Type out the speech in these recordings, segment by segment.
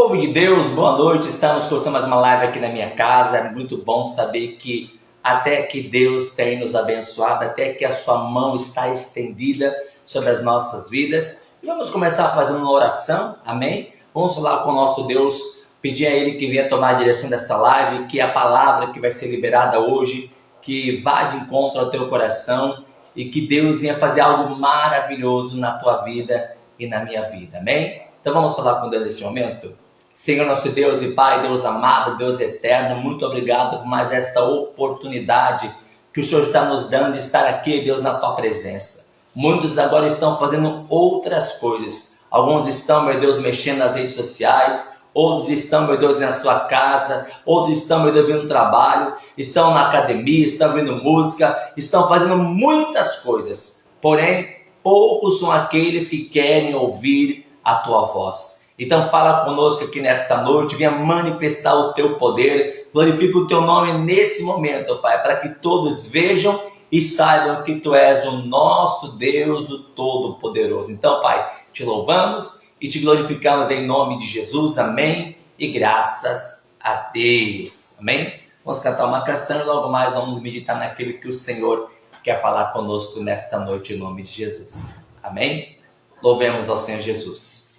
Povo de Deus, boa noite. Estamos começando mais uma live aqui na minha casa. É muito bom saber que até que Deus tem nos abençoado, até que a sua mão está estendida sobre as nossas vidas. E vamos começar fazendo uma oração, amém? Vamos falar com o nosso Deus, pedir a Ele que venha tomar a direção desta live, que a palavra que vai ser liberada hoje, que vá de encontro ao teu coração e que Deus venha fazer algo maravilhoso na tua vida e na minha vida, amém? Então vamos falar com Deus nesse momento? Senhor nosso Deus e Pai, Deus amado, Deus eterno, muito obrigado por mais esta oportunidade que o Senhor está nos dando de estar aqui, Deus, na tua presença. Muitos agora estão fazendo outras coisas. Alguns estão, meu Deus, mexendo nas redes sociais, outros estão, meu Deus, na sua casa, outros estão, meu Deus, vindo trabalho, estão na academia, estão ouvindo música, estão fazendo muitas coisas. Porém, poucos são aqueles que querem ouvir a tua voz. Então fala conosco aqui nesta noite, venha manifestar o teu poder, glorifica o teu nome nesse momento, Pai, para que todos vejam e saibam que tu és o nosso Deus, o Todo-Poderoso. Então, Pai, te louvamos e te glorificamos em nome de Jesus, amém, e graças a Deus, amém. Vamos cantar uma canção e logo mais vamos meditar naquilo que o Senhor quer falar conosco nesta noite em nome de Jesus, amém. Louvemos ao Senhor Jesus.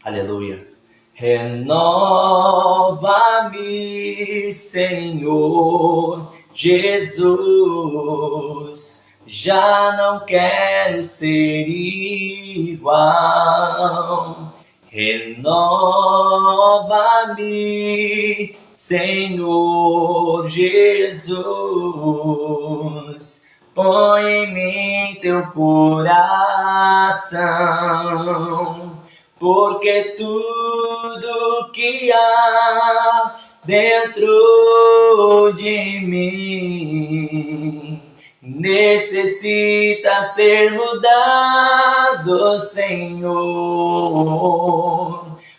Aleluia. Renova-me, Senhor Jesus. Já não quero ser igual. Renova-me, Senhor Jesus. Põe em mim teu coração, porque tudo que há dentro de mim necessita ser mudado, Senhor,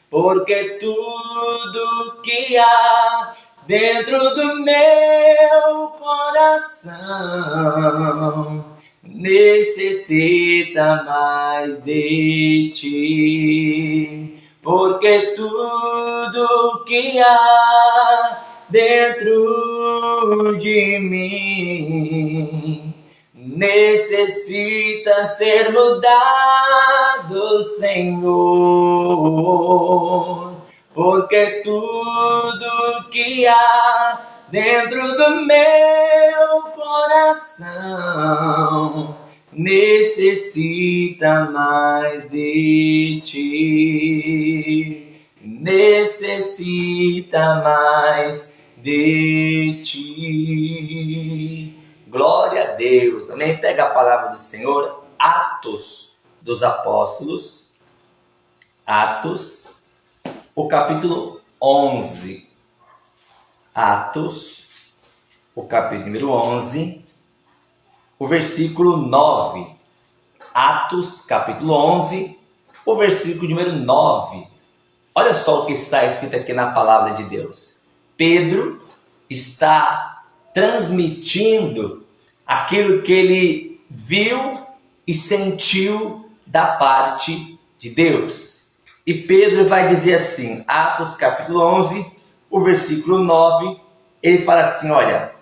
porque tudo que há dentro do meu coração necessita mais de ti, porque tudo que há dentro de mim necessita ser mudado, Senhor, porque tudo que há dentro do meu coração necessita mais de ti, necessita mais de ti. Glória a Deus, amém? Pega a palavra do Senhor, Atos dos Apóstolos, Atos, o capítulo 11. Atos, o capítulo número 11, o versículo 9. Atos, capítulo 11, o versículo número 9. Olha só o que está escrito aqui na palavra de Deus. Pedro está transmitindo aquilo que ele viu e sentiu da parte de Deus. E Pedro vai dizer assim, Atos, capítulo 11, o versículo 9, ele fala assim, olha,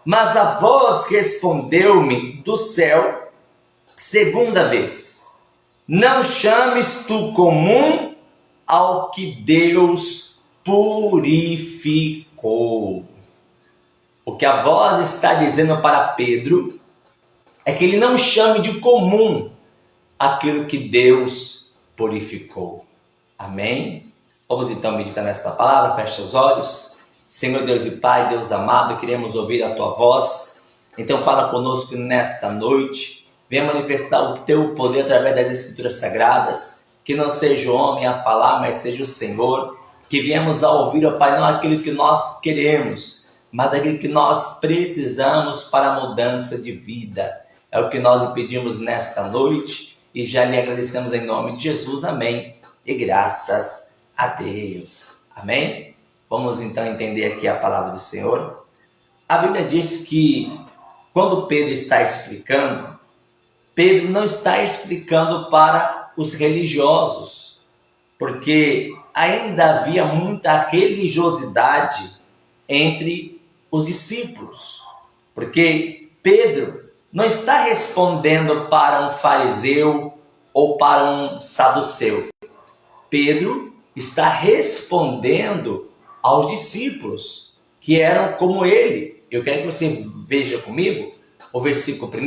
mas a voz respondeu-me do céu, segunda vez, não chames tu comum ao que Deus purificou. O que a voz está dizendo para Pedro é que ele não chame de comum aquilo que Deus purificou. Amém? Vamos então meditar nesta palavra, fecha os olhos. Senhor Deus e Pai, Deus amado, queremos ouvir a Tua voz. Então fala conosco nesta noite. Venha manifestar o Teu poder através das Escrituras Sagradas. Que não seja o homem a falar, mas seja o Senhor. Que viemos a ouvir, ó Pai, não aquilo que nós queremos, mas aquilo que nós precisamos para a mudança de vida. É o que nós pedimos nesta noite e já lhe agradecemos em nome de Jesus. Amém. E graças a Deus. Amém? Vamos então entender aqui a palavra do Senhor. A Bíblia diz que quando Pedro está explicando não está explicando para os religiosos. porque ainda havia muita religiosidade entre os discípulos. Porque Pedro não está respondendo para um fariseu ou para um saduceu. Pedro está respondendo aos discípulos, que eram como ele. Eu quero que você veja comigo o versículo 1,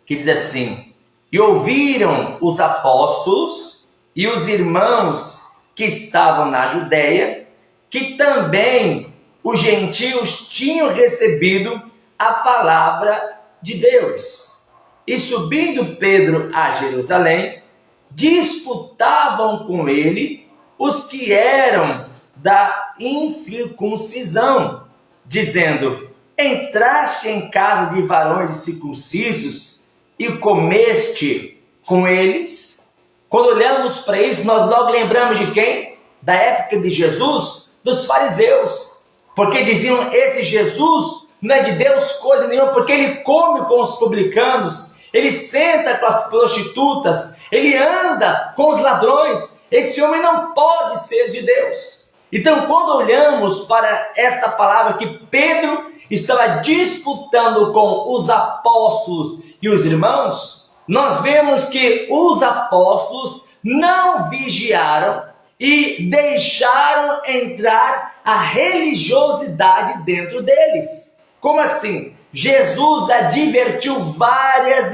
que diz assim: e ouviram os apóstolos e os irmãos que estavam na Judéia, que também os gentios tinham recebido a palavra de Deus. E subindo Pedro a Jerusalém, disputavam com ele os que eram da incircuncisão, dizendo: entraste em casa de varões incircuncisos e comeste com eles? Quando olhamos para isso, nós logo lembramos de quem? Da época de Jesus, dos fariseus. Porque diziam: esse Jesus não é de Deus coisa nenhuma, porque ele come com os publicanos, ele senta com as prostitutas, ele anda com os ladrões. Esse homem não pode ser de Deus. Então, quando olhamos para esta palavra que Pedro estava disputando com os apóstolos e os irmãos, nós vemos que os apóstolos não vigiaram e deixaram entrar a religiosidade dentro deles. Como assim? Jesus advertiu várias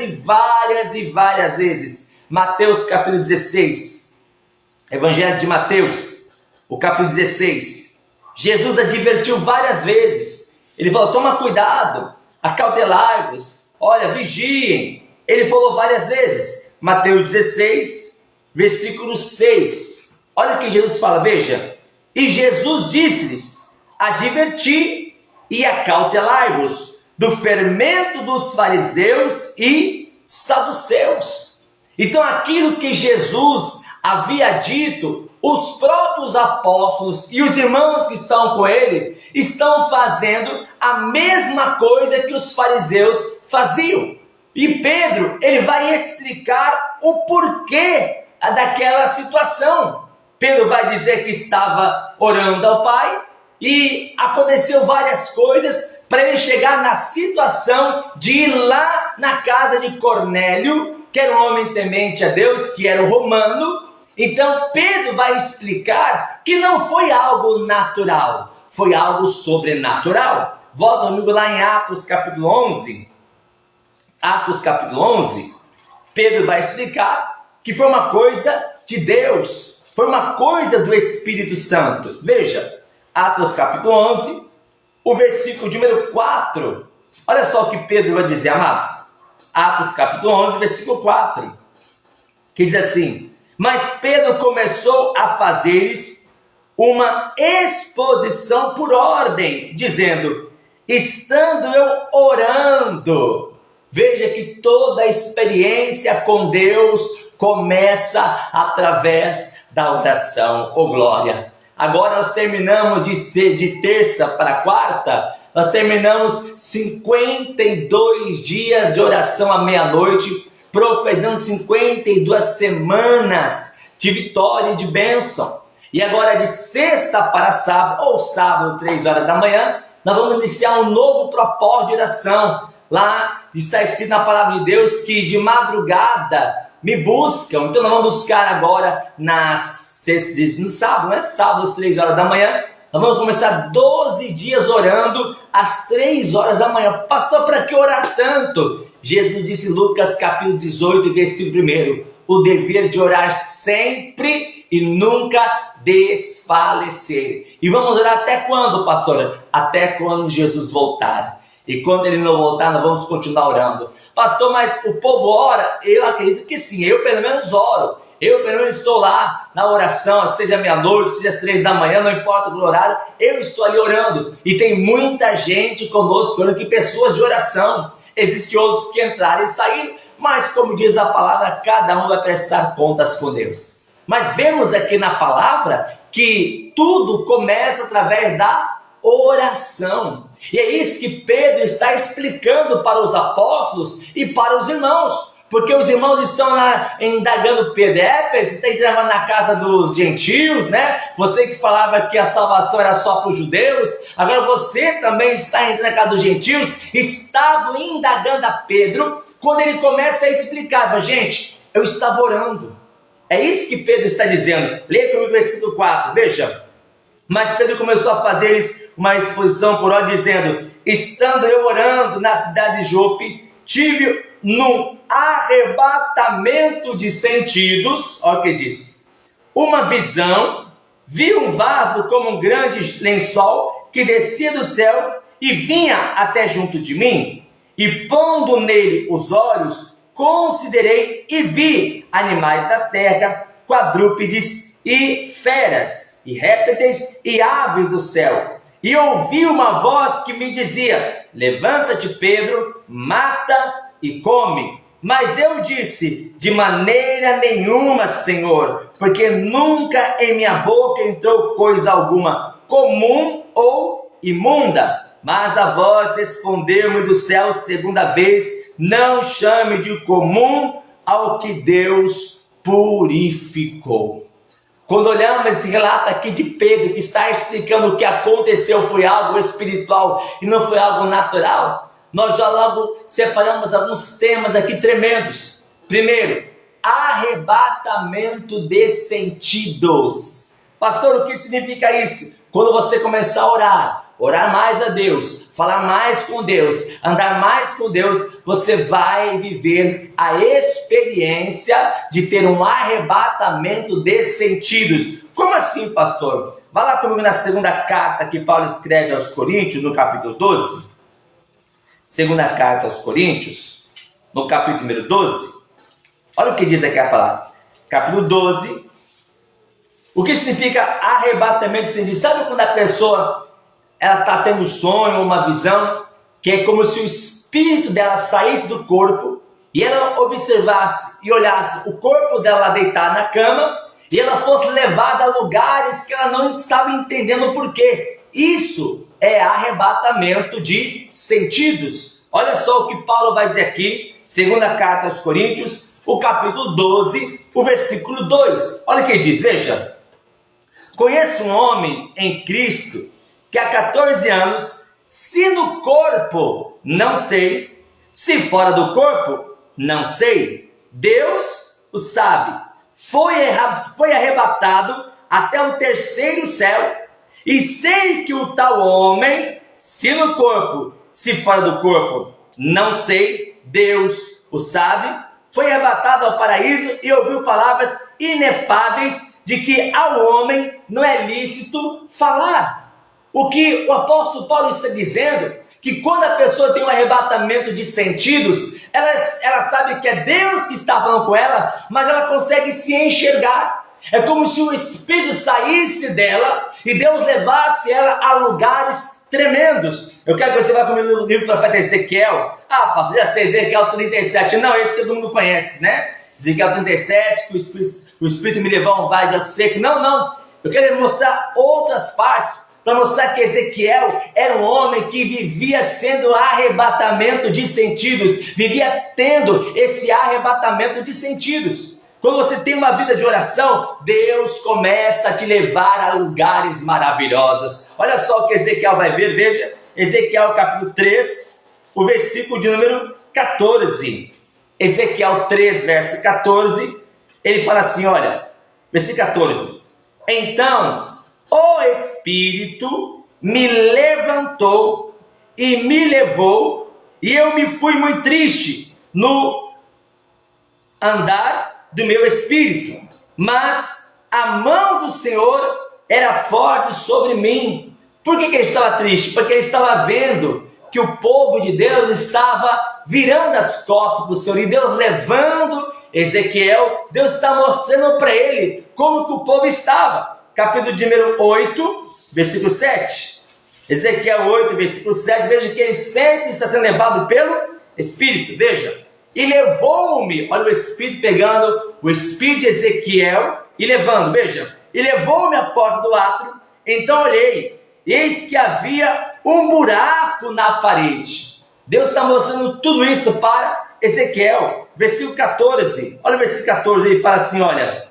vezes. Mateus capítulo 16, Evangelho de Mateus, o capítulo 16. Jesus advertiu várias vezes. Ele falou: toma cuidado, acautelai-vos, olha, vigiem. Ele falou várias vezes. Mateus 16, versículo 6. Olha o que Jesus fala, veja. E Jesus disse-lhes: adverti e acautelai-vos do fermento dos fariseus e saduceus. Então, aquilo que Jesus havia dito, os próprios apóstolos e os irmãos que estão com ele estão fazendo a mesma coisa que os fariseus faziam. E Pedro, ele vai explicar o porquê daquela situação. Pedro vai dizer que estava orando ao Pai e aconteceu várias coisas para ele chegar na situação de ir lá na casa de Cornélio, que era um homem temente a Deus, que era um romano. Então Pedro vai explicar que não foi algo natural, foi algo sobrenatural. Volta comigo lá em Atos capítulo 11. Atos capítulo 11, Pedro vai explicar que foi uma coisa de Deus, foi uma coisa do Espírito Santo. Veja, Atos capítulo 11, o versículo de número 4. Olha só o que Pedro vai dizer, amados. Atos capítulo 11, versículo 4, que diz assim: mas Pedro começou a fazer-lhes uma exposição por ordem, dizendo: estando eu orando. Veja que toda a experiência com Deus começa através da oração. Oh glória! Agora nós terminamos de terça para quarta, nós terminamos 52 dias de oração à meia-noite, profetizando 52 semanas de vitória e de bênção. E agora de sexta para sábado, ou sábado, 3 horas da manhã, nós vamos iniciar um novo propósito de oração. Lá está escrito na palavra de Deus que de madrugada me buscam. Então nós vamos buscar agora no sábado, né? Sábado às 3 horas da manhã. Nós vamos começar 12 dias orando às 3 horas da manhã. Pastor, para que orar tanto? Jesus disse em Lucas capítulo 18, versículo 1, o dever de orar sempre e nunca desfalecer. E vamos orar até quando, pastor? Até quando Jesus voltar. E quando ele não voltar, nós vamos continuar orando. Pastor, mas o povo ora? Eu acredito que sim, eu pelo menos oro. Eu pelo menos estou lá na oração, seja meia-noite, seja às 3 da manhã, não importa o horário, eu estou ali orando. E tem muita gente conosco orando, que pessoas de oração. Existem outros que entraram e saíram, mas como diz a palavra, cada um vai prestar contas com Deus. Mas vemos aqui na palavra que tudo começa através da oração. E é isso que Pedro está explicando para os apóstolos e para os irmãos. porque os irmãos estão lá indagando Pedro. Você está entrando na casa dos gentios, né? Você que falava que a salvação era só para os judeus, agora você também está entrando na casa dos gentios. Estavam indagando a Pedro, quando ele começa a explicar, gente, eu estava orando. É isso que Pedro está dizendo. Leia comigo o versículo 4, veja. Mas Pedro começou a fazer uma exposição por hora, dizendo: estando eu orando na cidade de Jope, tive num arrebatamento de sentidos, olha o que diz, uma visão, vi um vaso como um grande lençol que descia do céu e vinha até junto de mim, e pondo nele os olhos, considerei e vi animais da terra, quadrúpedes e feras, e répteis e aves do céu. E ouvi uma voz que me dizia: levanta-te, Pedro, mata e come. Mas eu disse: de maneira nenhuma, Senhor, porque nunca em minha boca entrou coisa alguma comum ou imunda. Mas a voz respondeu-me do céu segunda vez: não chame de comum ao que Deus purificou. Quando olhamos esse relato aqui de Pedro, que está explicando o que aconteceu, foi algo espiritual e não foi algo natural, nós já logo separamos alguns temas aqui tremendos. Primeiro, arrebatamento de sentidos. Pastor, o que significa isso? Quando você começar a orar mais a Deus, falar mais com Deus, andar mais com Deus, você vai viver a experiência de ter um arrebatamento de sentidos. Como assim, pastor? Vá lá comigo na segunda carta que Paulo escreve aos Coríntios, no capítulo 12. Segunda carta aos Coríntios, no capítulo número 12. Olha o que diz aqui a palavra. Capítulo 12. O que significa arrebatamento de sentidos? Sabe quando a pessoa ela está tendo um sonho, uma visão, que é como se o espírito dela saísse do corpo e ela observasse e olhasse o corpo dela deitado na cama e ela fosse levada a lugares que ela não estava entendendo o porquê. Isso é arrebatamento de sentidos. Olha só o que Paulo vai dizer aqui, segunda carta aos Coríntios, o capítulo 12, o versículo 2. Olha o que diz, veja. Conheço um homem em Cristo que há 14 anos, se no corpo, não sei, se fora do corpo, não sei, Deus o sabe, foi arrebatado até o terceiro céu, e sei que o tal homem, se no corpo, se fora do corpo, não sei, Deus o sabe, foi arrebatado ao paraíso e ouviu palavras inefáveis de que ao homem não é lícito falar. O que o apóstolo Paulo está dizendo, que quando a pessoa tem um arrebatamento de sentidos, ela sabe que é Deus que está falando com ela, mas ela consegue se enxergar. É como se o Espírito saísse dela e Deus levasse ela a lugares tremendos. Eu quero que você vá comigo no livro do profeta Ezequiel. Ah, pastor, já sei, Ezequiel 37. Não, esse todo mundo conhece, né? Ezequiel 37, que o Espírito me levou a um vale de aço seco. Não. Eu quero mostrar outras partes, para mostrar que Ezequiel era um homem que vivia sendo arrebatamento de sentidos, vivia tendo esse arrebatamento de sentidos. Quando você tem uma vida de oração, Deus começa a te levar a lugares maravilhosos. Olha só o que Ezequiel vai ver, veja, Ezequiel capítulo 3, o versículo de número 14. Ezequiel 3, verso 14, ele fala assim, olha, versículo 14. Então, o Espírito me levantou e me levou, e eu me fui muito triste no andar do meu espírito, mas a mão do Senhor era forte sobre mim. Por que ele estava triste? Porque ele estava vendo que o povo de Deus estava virando as costas para o Senhor, e Deus levando Ezequiel, Deus está mostrando para ele como que o povo estava. Capítulo de número 8, versículo 7. Ezequiel 8, versículo 7. Veja que ele sempre está sendo levado pelo Espírito. Veja. E levou-me, olha o Espírito pegando o Espírito de Ezequiel e levando, veja. E levou-me à porta do átrio. Então olhei, eis que havia um buraco na parede. Deus está mostrando tudo isso para Ezequiel. Versículo 14, olha o versículo 14, ele fala assim, olha,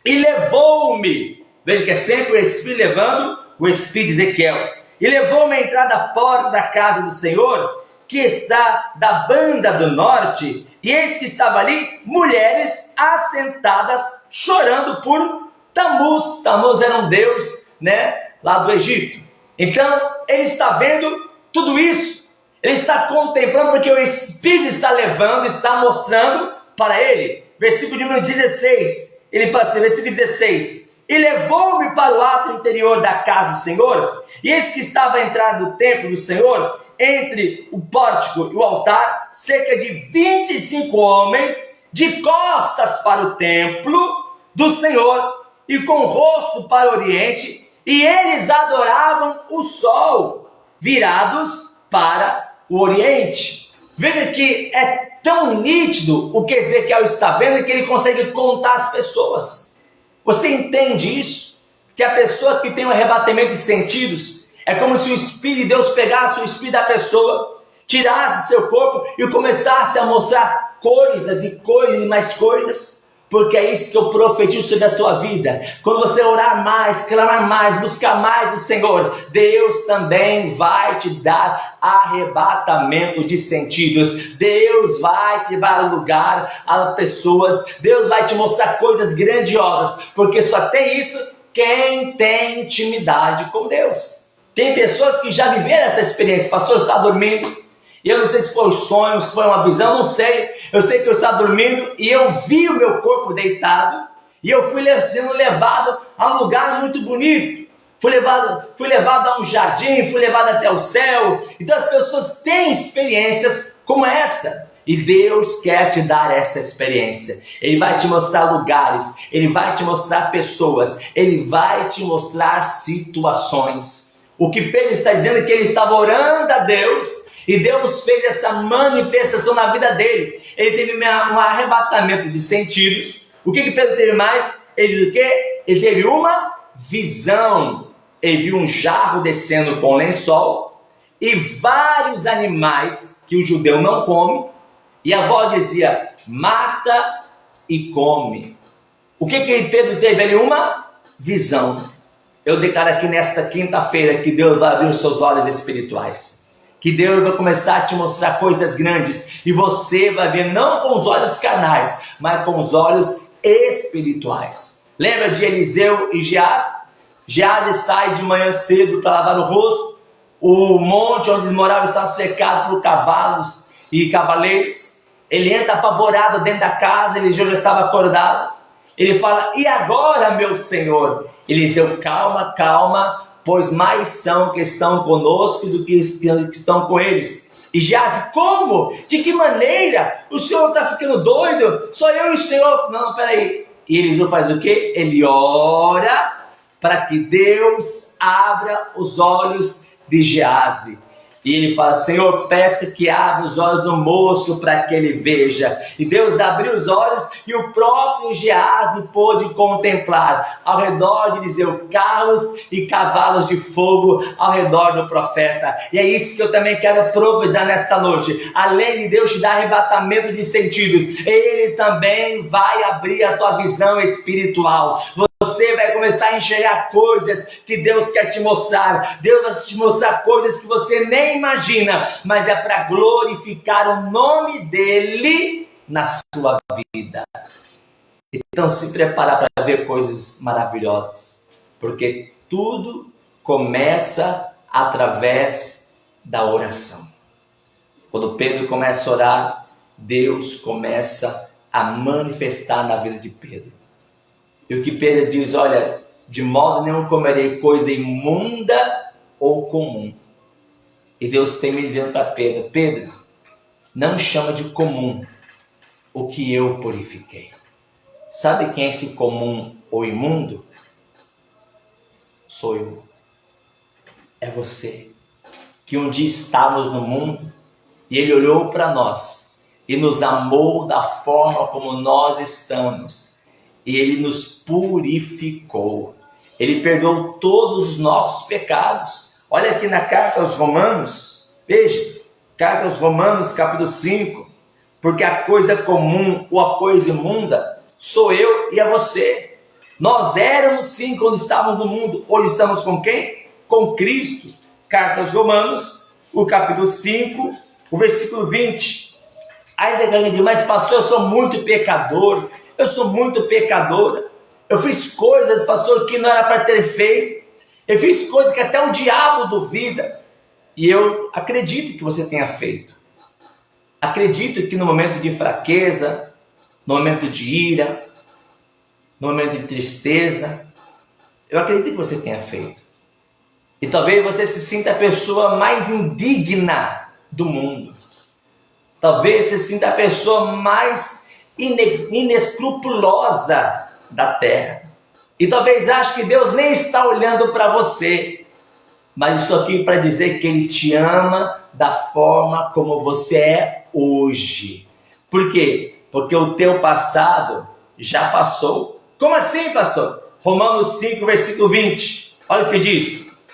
e levou-me, veja que é sempre o Espírito levando o Espírito de Ezequiel, e levou-me a entrar da porta da casa do Senhor, que está da banda do norte, e eis que estava ali mulheres assentadas, chorando por Tamuz. Tamuz era um deus, lá do Egito. Então, ele está vendo tudo isso, ele está contemplando, porque o Espírito está levando, está mostrando para ele. Versículo de número 16, ele fala assim, versículo 16, e levou-me para o átrio interior da casa do Senhor, e eis que estava a entrada do templo do Senhor, entre o pórtico e o altar, cerca de 25 homens, de costas para o templo do Senhor, e com o rosto para o oriente, e eles adoravam o sol, virados para o oriente. Veja que é tão nítido o que Ezequiel está vendo, que ele consegue contar as pessoas. Você entende isso? Que a pessoa que tem um arrebatamento de sentidos, é como se o Espírito de Deus pegasse o Espírito da pessoa, tirasse seu corpo e começasse a mostrar coisas e coisas e mais coisas, porque é isso que eu profetizo sobre a tua vida. Quando você orar mais, clamar mais, buscar mais o Senhor, Deus também vai te dar arrebatamento de sentidos. Deus vai te dar lugar a pessoas, Deus vai te mostrar coisas grandiosas, porque só tem isso quem tem intimidade com Deus. Tem pessoas que já viveram essa experiência. Pastor, está dormindo, e eu não sei se foi um sonho, se foi uma visão, não sei. Eu sei que eu estava dormindo e eu vi o meu corpo deitado, e eu fui sendo levado a um lugar muito bonito. Fui levado a um jardim, fui levado até o céu. Então as pessoas têm experiências como essa, e Deus quer te dar essa experiência. Ele vai te mostrar lugares, Ele vai te mostrar pessoas, Ele vai te mostrar situações. O que Pedro está dizendo é que ele estava orando a Deus, e Deus fez essa manifestação na vida dele. Ele teve um arrebatamento de sentidos. O que Pedro teve mais? Ele diz o quê? Ele teve uma visão. Ele viu um jarro descendo com lençol e vários animais que o judeu não come, e a avó dizia, mata e come. O que Pedro teve ali? Uma visão. Eu declaro aqui nesta quinta-feira que Deus vai abrir os seus olhos espirituais, que Deus vai começar a te mostrar coisas grandes, e você vai ver não com os olhos carnais, mas com os olhos espirituais. Lembra de Eliseu e Geazi? Geazi sai de manhã cedo para lavar o rosto. O monte onde eles moravam estava cercado por cavalos e cavaleiros. Ele entra apavorado dentro da casa, Eliseu já estava acordado. Ele fala, e agora, meu senhor? Eliseu, calma, calma, pois mais são que estão conosco do que estão com eles. E Geazi, como? De que maneira? O senhor está ficando doido? Só eu e o senhor? Não, peraí. E Eliseu faz o quê? Ele ora para que Deus abra os olhos de Geazi. E ele fala, Senhor, peço que abra os olhos do moço para que ele veja. E Deus abriu os olhos, e o próprio Geazi pôde contemplar ao redor de Eliseu carros e cavalos de fogo ao redor do profeta. E é isso que eu também quero profetizar nesta noite. Além de Deus te dar arrebatamento de sentidos, Ele também vai abrir a tua visão espiritual. Você vai começar a enxergar coisas que Deus quer te mostrar. Deus vai te mostrar coisas que você nem imagina, mas é para glorificar o nome dEle na sua vida. Então se prepara para ver coisas maravilhosas, porque tudo começa através da oração. Quando Pedro começa a orar, Deus começa a manifestar na vida de Pedro. E o que Pedro diz, olha, de modo nenhum comerei coisa imunda ou comum. E Deus tem me dizendo para Pedro, Pedro, não chama de comum o que eu purifiquei. Sabe quem é esse comum ou imundo? Sou eu. É você. Que um dia estávamos no mundo, e Ele olhou para nós e nos amou da forma como nós estamos. E Ele nos purificou. Ele perdoou todos os nossos pecados. Olha aqui na carta aos Romanos, veja, Carta aos Romanos, capítulo 5, porque a coisa comum ou a coisa imunda sou eu e a você. Nós éramos sim quando estávamos no mundo, hoje estamos com quem? Com Cristo. Carta aos Romanos, o capítulo 5, o versículo 20. Ainda que alguém diga, mas pastor, eu sou muito pecador, eu sou muito pecadora, eu fiz coisas, pastor, que não era para ter feito, eu fiz coisas que até o diabo duvida, e eu acredito que você tenha feito. Acredito que no momento de fraqueza, no momento de ira, no momento de tristeza, eu acredito que você tenha feito. E talvez você se sinta a pessoa mais indigna do mundo. Talvez você se sinta a pessoa mais inescrupulosa da terra. E talvez ache que Deus nem está olhando para você. Mas estou aqui para dizer que Ele te ama da forma como você é hoje. Por quê? Porque o teu passado já passou. Como assim, pastor? Romanos 5, versículo 20. Olha o que diz.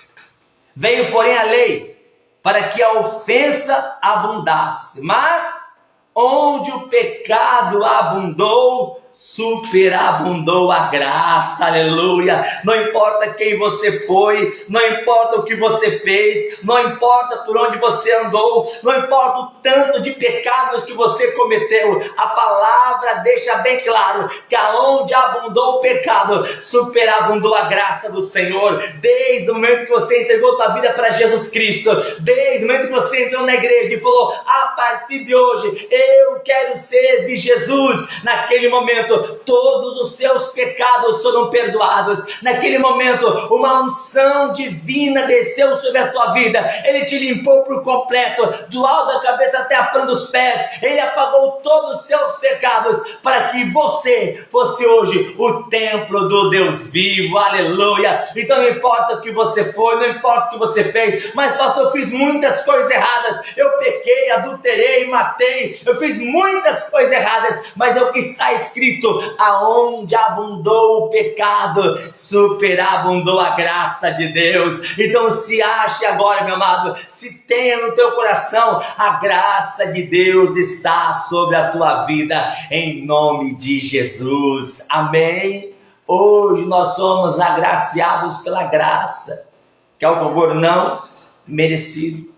Veio, porém, a lei para que a ofensa abundasse. Mas onde o pecado abundou, superabundou a graça, aleluia. Não importa quem você foi, não importa o que você fez, não importa por onde você andou, não importa o tanto de pecados que você cometeu, a palavra deixa bem claro que aonde abundou o pecado, superabundou a graça do Senhor. Desde o momento que você entregou tua vida para Jesus Cristo, desde o momento que você entrou na igreja e falou, a partir de hoje eu quero ser de Jesus, naquele momento todos os seus pecados foram perdoados. Naquele momento uma unção divina desceu sobre a tua vida. Ele te limpou por completo, do alto da cabeça até a planta dos pés. Ele apagou todos os seus pecados para que você fosse hoje o templo do Deus vivo, aleluia. Então não importa o que você foi, não importa o que você fez, mas pastor, eu fiz muitas coisas erradas, eu pequei, adulterei, matei, eu fiz muitas coisas erradas, mas é o que está escrito, aonde abundou o pecado, superabundou a graça de Deus. Então se ache agora, meu amado, se tenha no teu coração, a graça de Deus está sobre a tua vida, em nome de Jesus, amém? Hoje nós somos agraciados pela graça, que é um favor não merecido.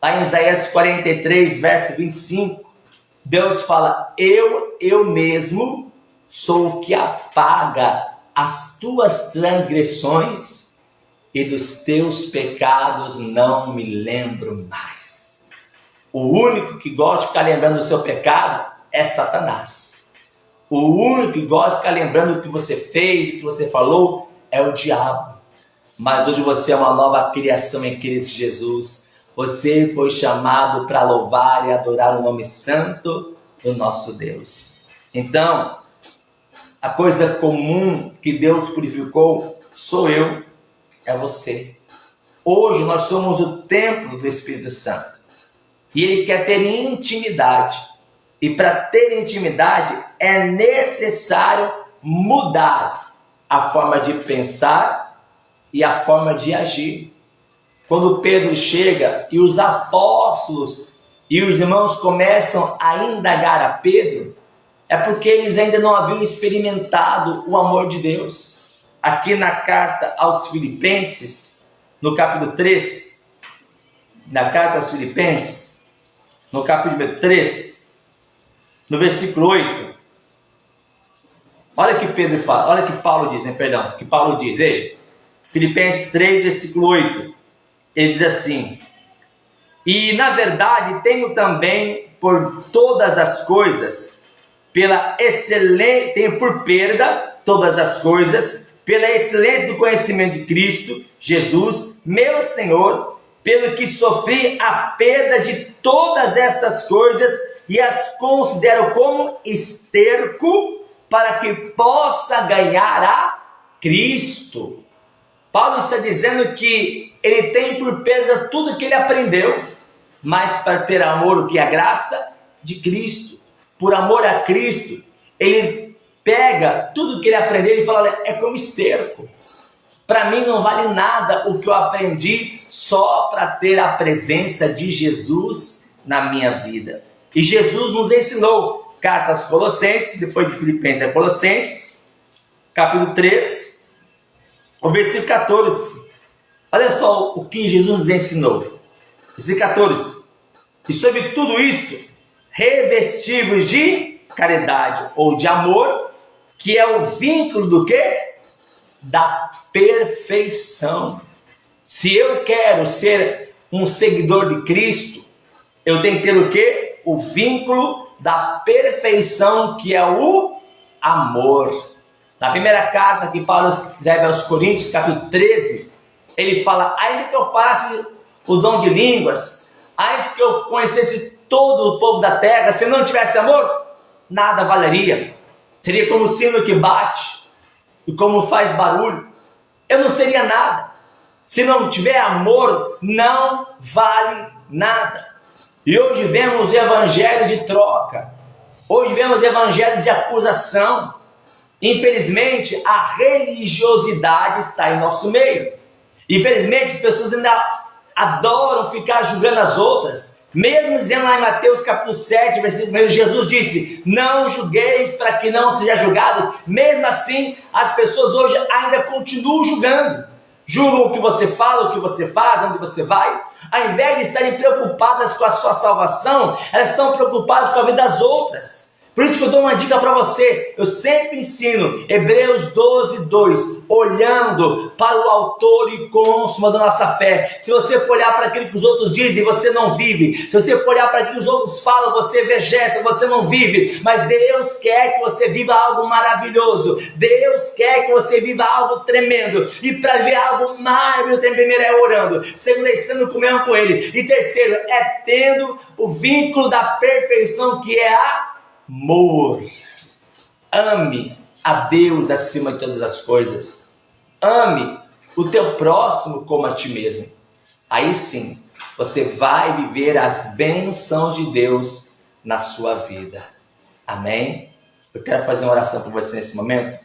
Lá em Isaías 43, verso 25, Deus fala, eu mesmo sou o que apaga as tuas transgressões e dos teus pecados não me lembro mais. O único que gosta de ficar lembrando do seu pecado é Satanás. O único que gosta de ficar lembrando o que você fez, o que você falou, é o diabo. Mas hoje você é uma nova criação em Cristo Jesus. Você foi chamado para louvar e adorar o nome santo do nosso Deus. Então, a coisa comum que Deus purificou sou eu, é você. Hoje nós somos o templo do Espírito Santo. E Ele quer ter intimidade. E para ter intimidade é necessário mudar a forma de pensar e a forma de agir. Quando Pedro chega e os apóstolos e os irmãos começam a indagar a Pedro, é porque eles ainda não haviam experimentado o amor de Deus. Aqui na carta aos Filipenses, no capítulo 3, na carta aos Filipenses, no capítulo 3, no versículo 8, olha que Pedro fala, olha que Paulo diz, que Paulo diz, veja, Filipenses 3, versículo 8, ele diz assim, e na verdade tenho também por todas as coisas, tenho por perda todas as coisas, pela excelência do conhecimento de Cristo, Jesus, meu Senhor, pelo que sofri a perda de todas essas coisas e as considero como esterco para que possa ganhar a Cristo. Paulo está dizendo que ele tem por perda tudo que ele aprendeu, mas para ter amor, o que é a graça de Cristo. Por amor a Cristo, ele pega tudo que ele aprendeu e fala, é como esterco. Para mim não vale nada o que eu aprendi só para ter a presença de Jesus na minha vida. E Jesus nos ensinou, carta aos Colossenses, depois de Filipenses é Colossenses, capítulo 3, o versículo 14. Olha só o que Jesus nos ensinou. Versículo 14. E sobre tudo isto, revestivos de caridade ou de amor, que é o vínculo do quê? Da perfeição. Se eu quero ser um seguidor de Cristo, eu tenho que ter o quê? O vínculo da perfeição, que é o amor. Na primeira carta que Paulo escreve aos Coríntios, capítulo 13, ele fala: ainda que eu falasse o dom de línguas, antes que eu conhecesse todo o povo da terra, se não tivesse amor, nada valeria. Seria como o sino que bate e como faz barulho. Eu não seria nada. Se não tiver amor, não vale nada. E hoje vemos o evangelho de troca. Hoje vemos o evangelho de acusação. Infelizmente, a religiosidade está em nosso meio. Infelizmente, as pessoas ainda adoram ficar julgando as outras. Mesmo dizendo lá em Mateus capítulo 7, versículo 1, Jesus disse: não julgueis para que não sejam julgados. Mesmo assim, as pessoas hoje ainda continuam julgando. Julgam o que você fala, o que você faz, onde você vai. Ao invés de estarem preocupadas com a sua salvação, elas estão preocupadas com a vida das outras. Por isso que eu dou uma dica para você. Eu sempre ensino Hebreus 12, 2, olhando para o autor e consumador da nossa fé. Se você for olhar para aquilo que os outros dizem, você não vive. Se você for olhar para aquilo que os outros falam, você vegeta, você não vive. Mas Deus quer que você viva algo maravilhoso. Deus quer que você viva algo tremendo. E para ver algo maravilhoso, primeiro é orando. Segundo é estando comendo com Ele. E terceiro é tendo o vínculo da perfeição, que é amor. Ame a Deus acima de todas as coisas. Ame o teu próximo como a ti mesmo. Aí sim, você vai viver as bênçãos de Deus na sua vida. Amém? Eu quero fazer uma oração por você nesse momento.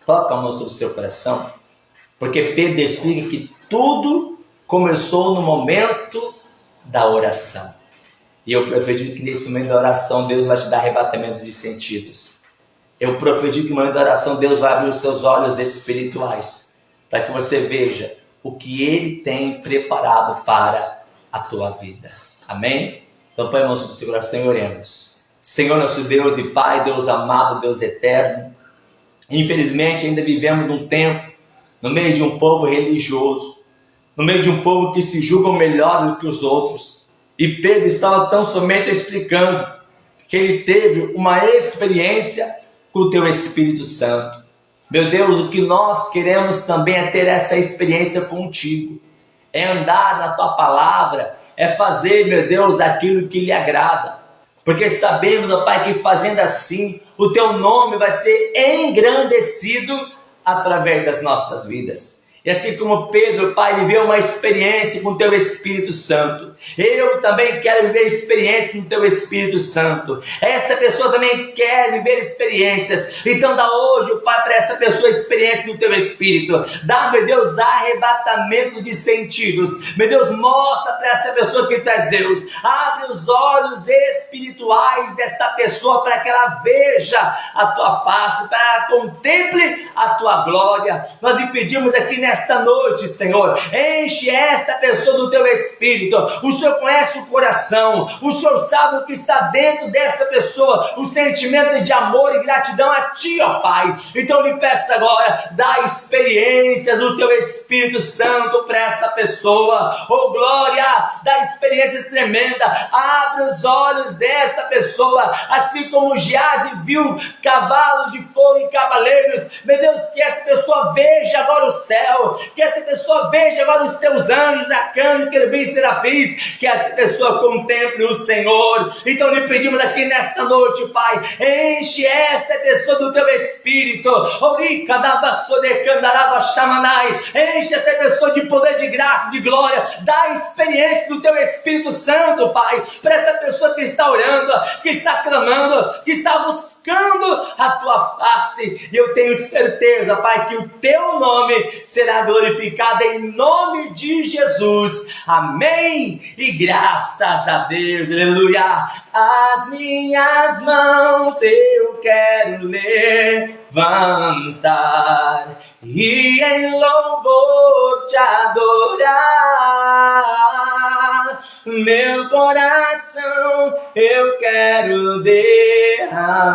Coloca a mão sobre o seu coração, porque Pedro explica que tudo começou no momento da oração. E eu profetizo que nesse momento da oração Deus vai te dar arrebatamento de sentidos. Eu profetizo que no momento da oração Deus vai abrir os seus olhos espirituais, para que você veja o que Ele tem preparado para a tua vida. Amém? Então põe a mão sobre o seu coração e oremos. Senhor nosso Deus e Pai, Deus amado, Deus eterno, infelizmente ainda vivemos num tempo, no meio de um povo religioso, no meio de um povo que se julga melhor do que os outros. E Pedro estava tão somente explicando que ele teve uma experiência com o teu Espírito Santo. Meu Deus, o que nós queremos também é ter essa experiência contigo. É andar na tua palavra, é fazer, meu Deus, aquilo que lhe agrada. Porque sabemos, ó Pai, que fazendo assim, o teu nome vai ser engrandecido através das nossas vidas. E assim como Pedro, Pai, viveu uma experiência com o Teu Espírito Santo, eu também quero viver experiência com o Teu Espírito Santo. Esta pessoa também quer viver experiências. Então dá hoje, Pai, para esta pessoa experiência do Teu Espírito. Dá, meu Deus, arrebatamento de sentidos. Meu Deus, mostra para esta pessoa que Tu és Deus. Abre os olhos espirituais desta pessoa para que ela veja a Tua face, para que ela contemple a Tua glória. Nós lhe pedimos aqui nesta noite, Senhor, enche esta pessoa do Teu Espírito. O Senhor conhece o coração, o Senhor sabe o que está dentro desta pessoa, o sentimento de amor e gratidão a Ti, ó Pai. Então lhe peço agora, dá experiências do Teu Espírito Santo para esta pessoa, oh glória, dá experiências tremendas, abre os olhos desta pessoa, assim como Giase viu cavalos de fogo e cavaleiros. Meu Deus, que esta pessoa veja agora o céu, que essa pessoa veja agora os Teus anjos, arcanjos, querubins, serafins, que essa pessoa contemple o Senhor. Então lhe pedimos aqui nesta noite, Pai, enche esta pessoa do Teu Espírito, enche esta pessoa de poder, de graça, de glória, dá experiência do Teu Espírito Santo, Pai, para esta pessoa que está orando, que está clamando, que está buscando a Tua face. E eu tenho certeza, Pai, que o Teu nome será será glorificada em nome de Jesus. Amém. E graças a Deus, aleluia. As minhas mãos eu quero levantar e em louvor te adorar. Meu coração eu quero derramar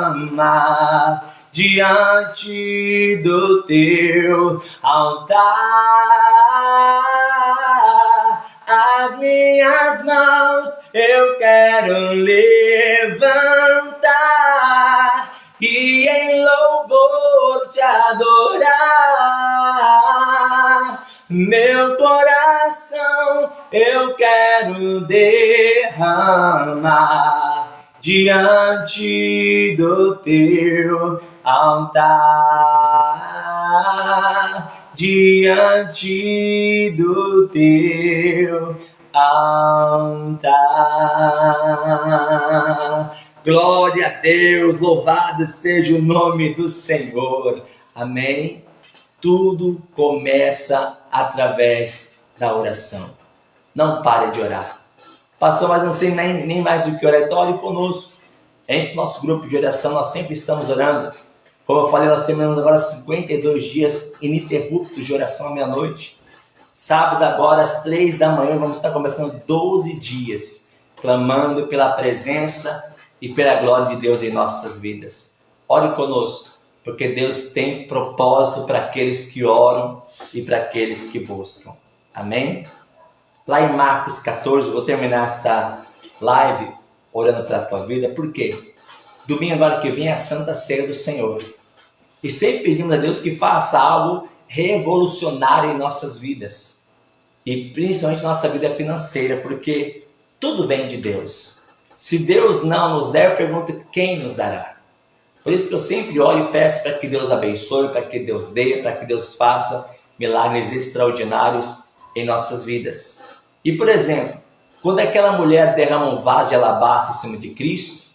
diante do teu altar. As minhas mãos eu quero levantar e em louvor te adorar. Meu coração eu quero derramar diante do teu altar, diante do teu altar. Glória a Deus, louvado seja o nome do Senhor. Amém? Tudo começa através da oração. Não pare de orar. Pastor, mas não sei nem mais o que orar. Então ore conosco. Em nosso grupo de oração nós sempre estamos orando. Como eu falei, nós terminamos agora 52 dias ininterruptos de oração à meia-noite. Sábado agora às 3 da manhã vamos estar começando 12 dias, clamando pela presença e pela glória de Deus em nossas vidas. Ore conosco, porque Deus tem propósito para aqueles que oram e para aqueles que buscam. Amém? Lá em Marcos 14, vou terminar esta live orando pela tua vida. Por quê? Domingo agora que vem é a Santa Ceia do Senhor. E sempre pedimos a Deus que faça algo revolucionário em nossas vidas. E principalmente nossa vida financeira, porque tudo vem de Deus. Se Deus não nos der, eu pergunto quem nos dará. Por isso que eu sempre oro e peço para que Deus abençoe, para que Deus dê, para que Deus faça milagres extraordinários em nossas vidas. E por exemplo, quando aquela mulher derrama um vaso de alabastro em cima de Cristo,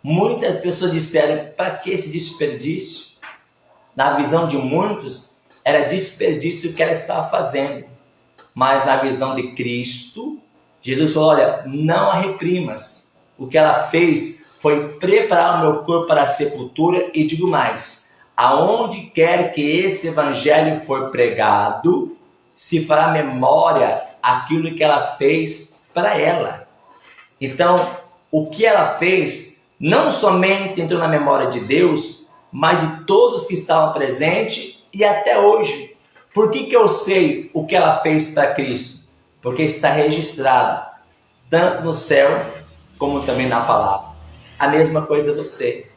muitas pessoas disseram, para que esse desperdício? Na visão de muitos, era desperdício o que ela estava fazendo. Mas na visão de Cristo, Jesus falou, olha, não a reprimas. O que ela fez foi preparar o meu corpo para a sepultura, e digo mais, aonde quer que esse evangelho for pregado, se fará memória aquilo que ela fez para ela. Então, o que ela fez não somente entrou na memória de Deus, mas de todos que estavam presentes e até hoje. Por que eu sei o que ela fez para Cristo? Porque está registrado, tanto no céu como também na palavra. A mesma coisa você.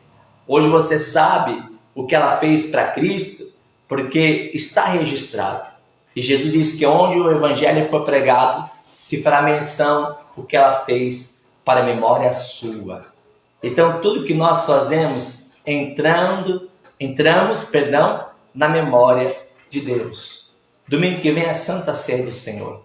Hoje você sabe o que ela fez para Cristo, porque está registrado. E Jesus disse que onde o evangelho for pregado, se fará menção o que ela fez para a memória sua. Então tudo que nós fazemos, entramos na memória de Deus. Domingo que vem é a Santa Ceia do Senhor.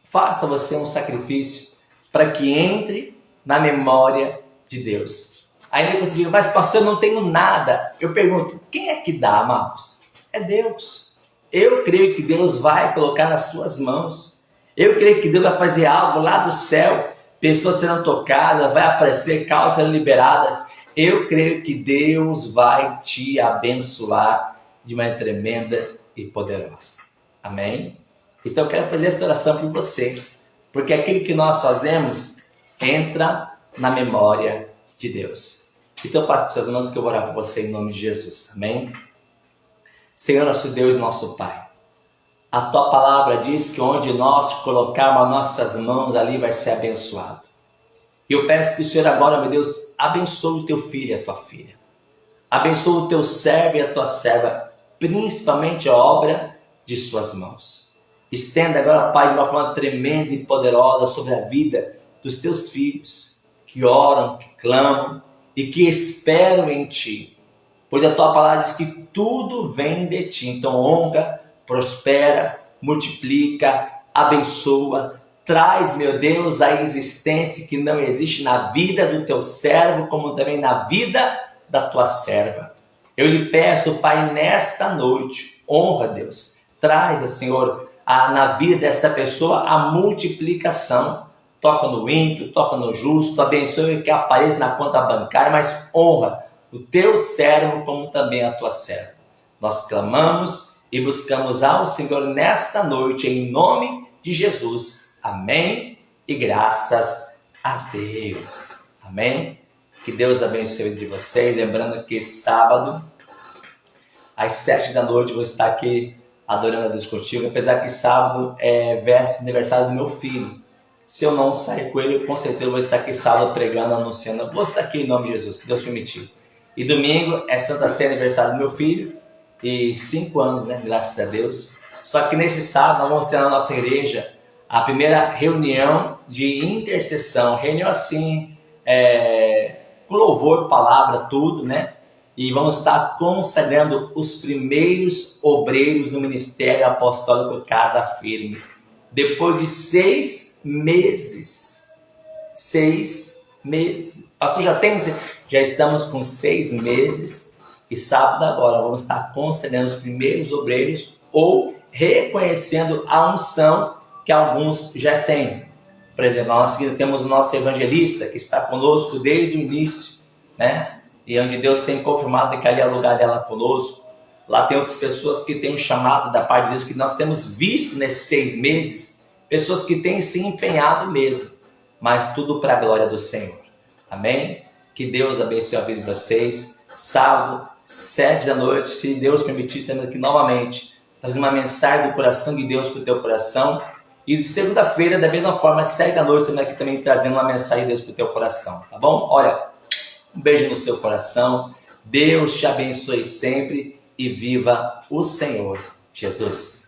Faça você um sacrifício para que entre na memória de Deus. Ainda você diz, mas pastor, eu não tenho nada. Eu pergunto, quem é que dá, amados? É Deus. Eu creio que Deus vai colocar nas suas mãos. Eu creio que Deus vai fazer algo lá do céu. Pessoas serão tocadas, vai aparecer, causas serão liberadas. Eu creio que Deus vai te abençoar de maneira tremenda e poderosa. Amém? Então eu quero fazer essa oração por você. Porque aquilo que nós fazemos entra na memória de Deus. Então faça com suas mãos que eu vou orar por você em nome de Jesus. Amém? Senhor nosso Deus e nosso Pai, a Tua palavra diz que onde nós colocarmos as nossas mãos, ali vai ser abençoado. E eu peço que o Senhor agora, meu Deus, abençoe o Teu filho e a Tua filha. Abençoe o Teu servo e a Tua serva, principalmente a obra de suas mãos. Estenda agora, Pai, de uma forma tremenda e poderosa sobre a vida dos Teus filhos, que oram, que clamam e que esperam em Ti. Pois a Tua palavra diz que tudo vem de Ti. Então honra, prospera, multiplica, abençoa, traz, meu Deus, a existência que não existe na vida do Teu servo, como também na vida da Tua serva. Eu lhe peço, Pai, nesta noite, honra, Deus, traz, Senhor, na vida desta pessoa a multiplicação. Toca no ímpio, toca no justo, abençoe que apareça na conta bancária, mas honra o teu servo como também a tua serva. Nós clamamos e buscamos ao Senhor nesta noite, em nome de Jesus. Amém e graças a Deus. Amém. Que Deus abençoe de vocês. Lembrando que sábado, às 7 da noite, eu vou estar aqui adorando a Deus contigo. Apesar que sábado é véspera do aniversário do meu filho. Se eu não sair com ele, com certeza eu vou estar aqui sábado pregando, anunciando. Eu vou estar aqui em nome de Jesus, se Deus permitir. E domingo é Santa Ceia, aniversário do meu filho. E 5 anos, né? Graças a Deus. Só que nesse sábado nós vamos ter na nossa igreja a primeira reunião de intercessão. Reunião assim, com louvor, palavra, tudo, né? E vamos estar consagrando os primeiros obreiros do Ministério Apostólico Casa Firme. Depois de 6 meses. 6 meses. Pastor, já estamos com 6 meses. E sábado agora vamos estar consagrando os primeiros obreiros ou reconhecendo a unção que alguns já têm. Por exemplo, nós temos o nosso evangelista que está conosco desde o início, né? E onde Deus tem confirmado que ali é o lugar dela conosco. Lá tem outras pessoas que têm um chamado da parte de Deus, que nós temos visto nesses 6 meses, pessoas que têm se empenhado mesmo, mas tudo para a glória do Senhor. Amém? Que Deus abençoe a vida de vocês. Sábado, 7 da noite, se Deus permitir, estamos aqui novamente, trazendo uma mensagem do coração de Deus para o teu coração. E segunda-feira, da mesma forma, 7 da noite, estamos aqui também trazendo uma mensagem de Deus para o teu coração, tá bom? Olha, um beijo no seu coração, Deus te abençoe sempre e viva o Senhor Jesus.